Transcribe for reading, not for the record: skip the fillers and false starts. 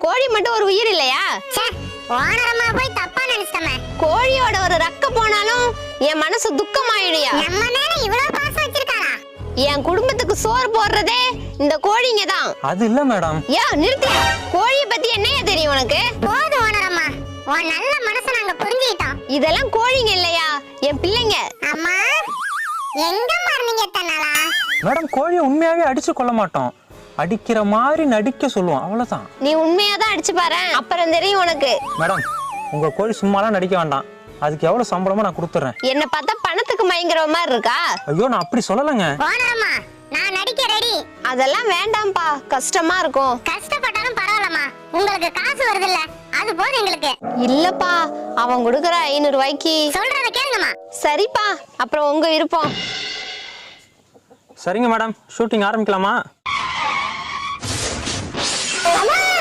கோழி மட்டும் ஒரு உயிர் இல்லையா? ஓனரம்மா போய் தப்பா நினைச்சிட்டமே. கோழியோட ஒரு ரக்க போனாலும் என் மனசு துக்கமாயிடுயா. நம்ம மேல இவ்வளவு பாசம் வச்சிருக்காரா? என் குடும்பத்துக்கு சோறு போடுறதே இந்த கோழிங்க தான். அது இல்ல மேடம். நிறுத்தியா? கோழிய பத்தி என்னையா தெரியும் உனக்கு? போதும் ஓனரம்மா, உன் நல்ல மனசை நாங்க புரிஞ்சுக்கிட்டோம். இதெல்லாம் கோழிங்க இல்லையா, என் பிள்ளைங்க. அம்மா எங்க மார்னிங்க தன்னாலா? மேடம் கோழியை உண்மையாவே அடிச்சு கொள்ள மாட்டோம், அடிக்கிற மாதிரி நடிக்க சொல்லுவோம், அவ்வளவுதான். நீ உண்மையாதான் அடிச்சு பாரு, அப்புறம் தெரியும் உனக்கு. மேடம் உங்க கோழி சும்மாலாம் நடிக்க வேண்டாம், அதுக்கு எவ்வளவு சம்பளமோ நான் கொடுத்துறேன். என்ன பார்த்தா பணத்துக்கு மயங்குற மாதிரி இருக்கா? ஐயோ நான் அப்படி சொல்லலங்க. ஓனரம்மா நான் நடிக்க ரெடி. அதெல்லாம் வேண்டாம்பா, கஷ்டமா இருக்கும். கஷ்டப்பட்டாலும் பரவாயில்லம்மா, உங்களுக்கு காசு வருது இல்ல, அது போதும் எங்களுக்கு. இல்லப்பா, அவன் கொடுக்கற 500 ரூபாய்க்கு. சொல்றத கேளுங்கம்மா. சரிப்பா, அப்புறம் உங்க விருப்பம். சரிங்க மேடம், ஷூட்டிங் ஆரம்பிக்கலாமா?